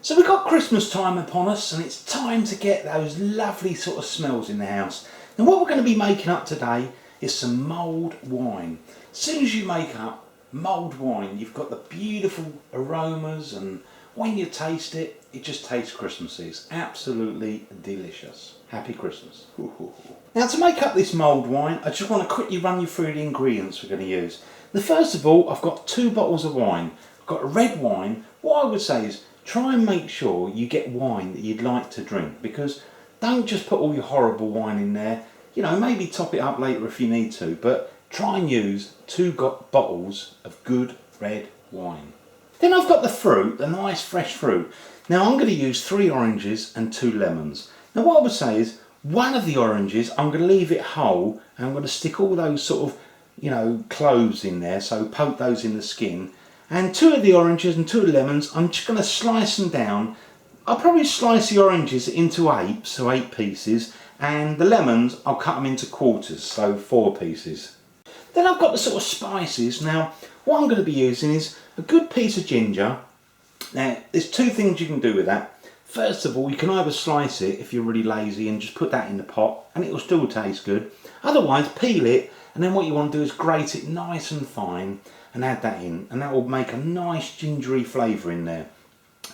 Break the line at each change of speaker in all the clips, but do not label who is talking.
So we've got Christmas time upon us, and it's time to get those lovely sort of smells in the house. Now what we're going to be making up today is some mulled wine. As soon as you make up mulled wine, you've got the beautiful aromas, and when you taste it, it just tastes Christmassy. It's absolutely delicious. Happy Christmas. Now to make up this mulled wine, I just want to quickly run you through the ingredients we're going to use. Now first of all, I've got 2 bottles of wine. I've got a red wine. What I would say is try and make sure you get wine that you'd like to drink, because don't just put all your horrible wine in there. You know, maybe top it up later if you need to, but try and use 2 bottles of good red wine. Then I've got the fruit, the nice fresh fruit. Now I'm going to use 3 oranges and 2 lemons. Now what I would say is, one of the oranges I'm going to leave it whole, and I'm going to stick all those sort of, you know, cloves in there, so poke those in the skin. And 2 of the oranges and 2 of the lemons, I'm just going to slice them down. I'll probably slice the oranges into 8, so 8 pieces, and the lemons I'll cut them into quarters, so 4 pieces. Then I've got the sort of spices. Now what I'm going to be using is a good piece of ginger. Now there's 2 things you can do with that. First of all, you can either slice it if you're really lazy and just put that in the pot and it will still taste good. Otherwise peel it, and then what you want to do is grate it nice and fine and add that in, and that will make a nice gingery flavour in there.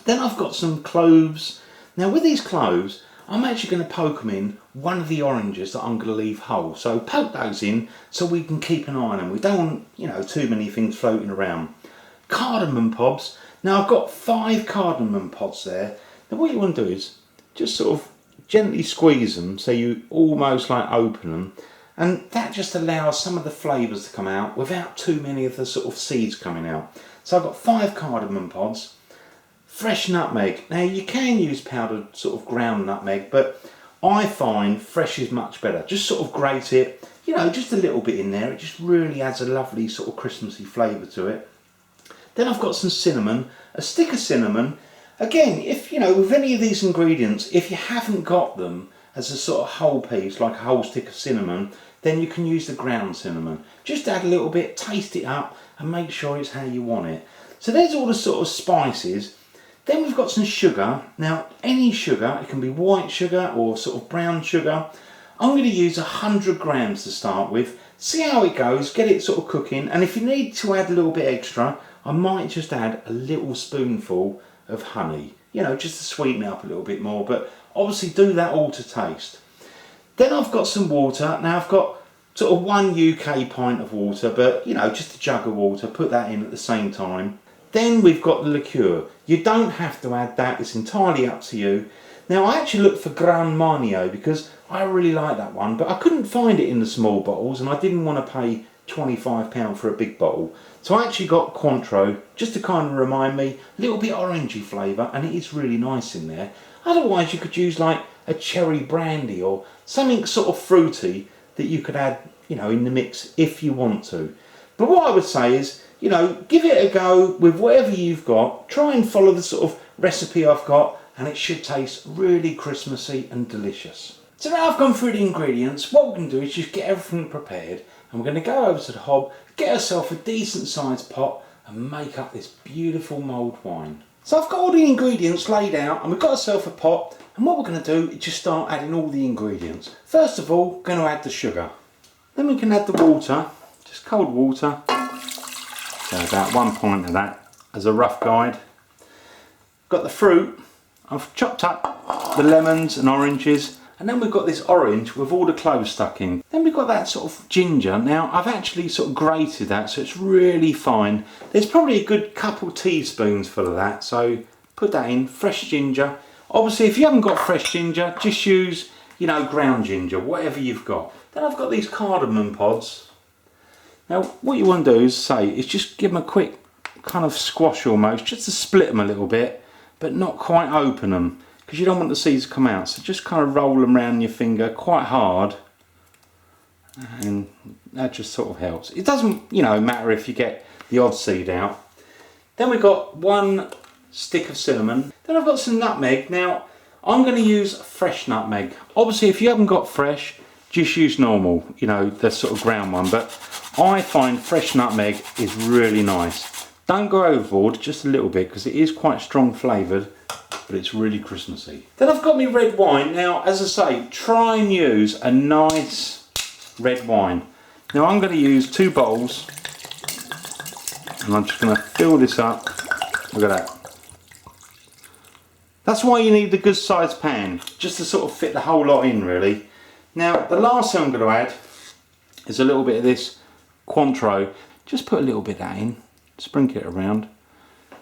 Then I've got some cloves. Now with these cloves, I'm actually going to poke them in one of the oranges that I'm going to leave whole. So poke those in so we can keep an eye on them. We don't want, you know, too many things floating around. Cardamom pods. Now I've got 5 cardamom pods there. Now what you want to do is just sort of gently squeeze them so you almost like open them, and that just allows some of the flavours to come out without too many of the sort of seeds coming out. So I've got 5 cardamom pods. Fresh nutmeg. Now you can use powdered sort of ground nutmeg, but I find fresh is much better. Just sort of grate it, you know, just a little bit in there. It just really adds a lovely sort of Christmassy flavour to it. Then I've got some cinnamon, a stick of cinnamon. Again, if you know, with any of these ingredients, if you haven't got them as a sort of whole piece, like a whole stick of cinnamon, then you can use the ground cinnamon. Just add a little bit, taste it up, and make sure it's how you want it. So there's all the sort of spices. Then we've got some sugar. Now any sugar, it can be white sugar or sort of brown sugar. I'm going to use 100 grams to start with. See how it goes, get it sort of cooking, and if you need to add a little bit extra, I might just add a little spoonful of honey, you know, just to sweeten it up a little bit more, but obviously do that all to taste. Then I've got some water. Now I've got sort of 1 UK pint of water, but you know, just a jug of water, put that in at the same time. Then we've got the liqueur. You don't have to add that, it's entirely up to you. Now I actually looked for Gran Marnier because I really like that one, but I couldn't find it in the small bottles, and I didn't want to pay £25 for a big bottle. So I actually got Cointreau, just to kind of remind me, a little bit orangey flavour, and it is really nice in there. Otherwise you could use like a cherry brandy or something sort of fruity that you could add, you know, in the mix if you want to. But what I would say is, you know, give it a go with whatever you've got. Try and follow the sort of recipe I've got, and it should taste really Christmassy and delicious. So now I've gone through the ingredients, what we're going to do is just get everything prepared, and we're going to go over to the hob, get ourselves a decent sized pot, and make up this beautiful mulled wine. So I've got all the ingredients laid out, and we've got ourselves a pot, and what we're going to do is just start adding all the ingredients. First of all, we're going to add the sugar. Then we can add the water, just cold water. So about 1 pint of that as a rough guide. Got the fruit. I've chopped up the lemons and oranges, and then we've got this orange with all the cloves stuck in. Then we've got that sort of ginger. Now I've actually sort of grated that so it's really fine. There's probably a good couple teaspoons full of that, so put that in. Fresh ginger. Obviously if you haven't got fresh ginger, just use, you know, ground ginger, whatever you've got. Then I've got these cardamom pods. Now what you want to do is just give them a quick kind of squash almost, just to split them a little bit, but not quite open them, because you don't want the seeds to come out. So just kind of roll them around your finger quite hard, and that just sort of helps. It doesn't, you know, matter if you get the odd seed out. Then we've got 1 stick of cinnamon. Then I've got some nutmeg. Now I'm going to use fresh nutmeg. Obviously if you haven't got fresh, just use normal, you know, the sort of ground one, but I find fresh nutmeg is really nice. Don't go overboard, just a little bit, because it is quite strong flavoured. but it's really Christmassy. Then I've got my red wine. Now, as I say, try and use a nice red wine. Now I'm going to use 2 bowls, and I'm just going to fill this up. Look at that. That's why you need the good sized pan, just to sort of fit the whole lot in really. Now the last thing I'm going to add is a little bit of this Cointreau. Just put a little bit of that in, sprinkle it around.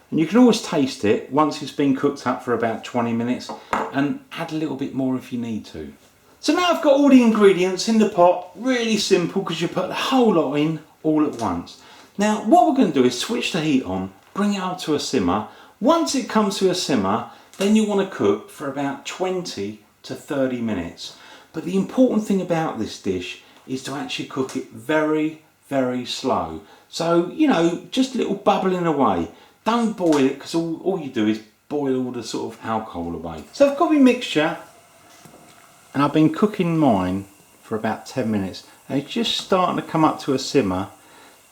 And you can always taste it once it's been cooked up for about 20 minutes, and add a little bit more if you need to. So now I've got all the ingredients in the pot, really simple because you put the whole lot in all at once. Now what we're going to do is switch the heat on, bring it up to a simmer. Once it comes to a simmer, then you want to cook for about 20 to 30 minutes. But the important thing about this dish is to actually cook it very, very slow. So, you know, just a little bubbling away. Don't boil it, because all you do is boil all the sort of alcohol away. So I've got my mixture, and I've been cooking mine for about 10 minutes. And it's just starting to come up to a simmer.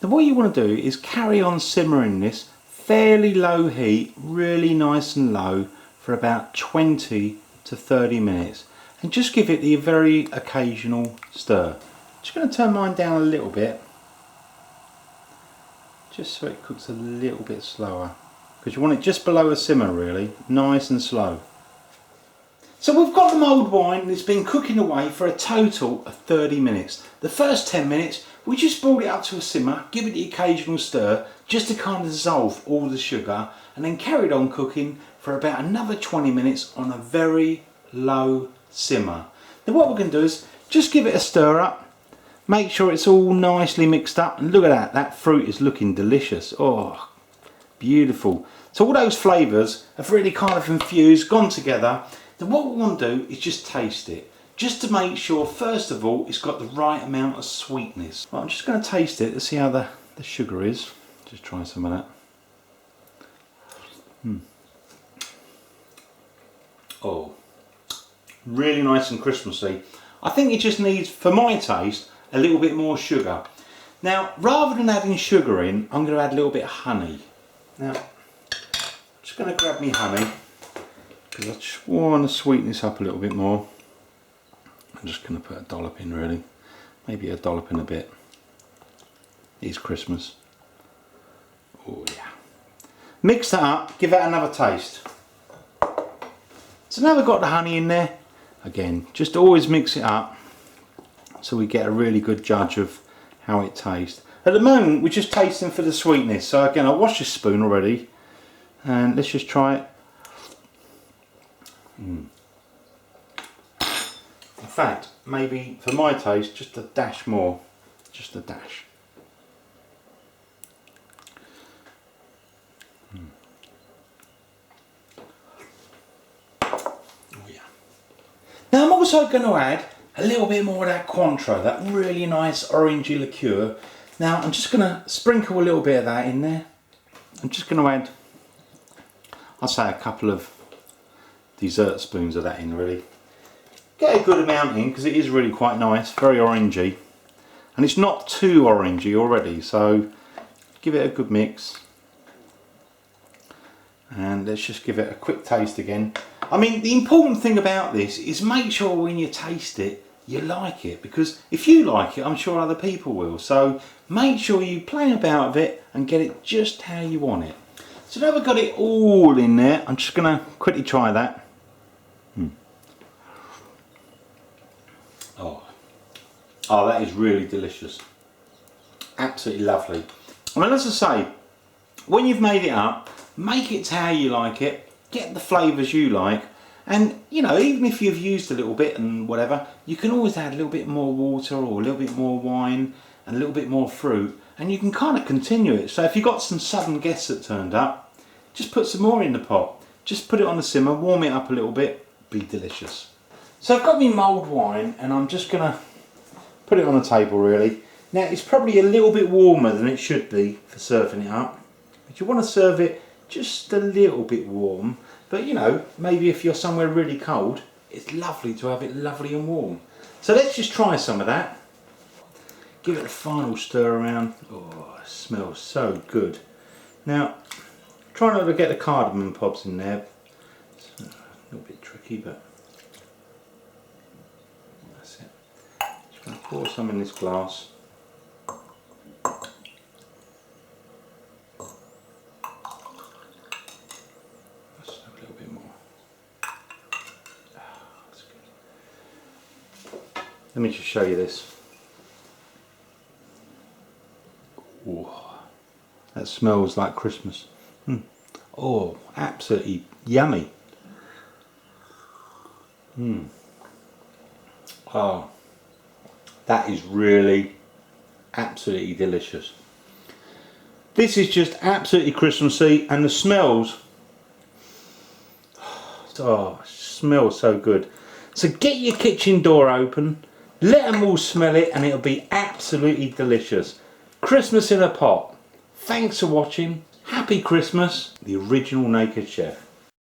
Now what you want to do is carry on simmering this, fairly low heat, really nice and low, for about 20 to 30 minutes. And just give it the very occasional stir. Just going to turn mine down a little bit, just so it cooks a little bit slower, because you want it just below a simmer really, nice and slow. So we've got the mulled wine, and it's been cooking away for a total of 30 minutes. The first 10 minutes we just brought it up to a simmer, give it the occasional stir just to kind of dissolve all the sugar, and then carried on cooking for about another 20 minutes on a very low simmer. Now what we're going to do is just give it a stir up. Make sure it's all nicely mixed up, and look at that, that fruit is looking delicious. Oh, beautiful. So all those flavours have really kind of infused, gone together. Then what we want to do is just taste it, just to make sure first of all it's got the right amount of sweetness. Right, I'm just going to taste it to see how the sugar is. Just try some of that. Oh, really nice and Christmassy. I think it just needs, for my taste, a little bit more sugar. Now, rather than adding sugar in, I'm going to add a little bit of honey. Now, I'm just going to grab me honey, because I just want to sweeten this up a little bit more. I'm just going to put a dollop in really, maybe a dollop and a bit. It's Christmas. Oh yeah. Mix that up, give it another taste. So now we've got the honey in there. Again, just always mix it up so we get a really good judge of how it tastes. At the moment we're just tasting for the sweetness, so again I washed this spoon already, and let's just try it. In fact, maybe for my taste just a dash more, just a dash. Oh yeah. Now I'm also going to add a little bit more of that Cointreau, that really nice orangey liqueur. Now I'm just going to sprinkle a little bit of that in there. I'm just going to add, I'll say a couple of dessert spoons of that in really. Get a good amount in because it is really quite nice, very orangey. And it's not too orangey already, so give it a good mix. And let's just give it a quick taste again. I mean, the important thing about this is make sure when you taste it, you like it, because if you like it, I'm sure other people will. So make sure you play about with it and get it just how you want it. So now we've got it all in there, I'm just going to quickly try that. Oh, that is really delicious. Absolutely lovely. I mean, as I say, when you've made it up, make it to how you like it, get the flavours you like, and you know, even if you've used a little bit and whatever, you can always add a little bit more water or a little bit more wine and a little bit more fruit, and you can kind of continue it. So if you've got some sudden guests that turned up, just put some more in the pot. Just put it on the simmer, warm it up a little bit, be delicious. So I've got my mulled wine, and I'm just going to put it on the table really. Now it's probably a little bit warmer than it should be for serving it up, but you want to serve it just a little bit warm. But you know, maybe if you're somewhere really cold, it's lovely to have it lovely and warm. So let's just try some of that. Give it a final stir around. Oh, it smells so good. Now, try not to get the cardamom pods in there. keep it. That's it. Just going to pour some in this glass. Just a little bit more. That's good. Let me just show you this. Ooh, that smells like Christmas. Oh, absolutely yummy. Oh, that is really absolutely delicious. This is just absolutely Christmassy, and the smells, oh, smells so good. So get your kitchen door open, let them all smell it, and it'll be absolutely delicious. Christmas in a pot. Thanks for watching. Happy Christmas. The original Naked Chef.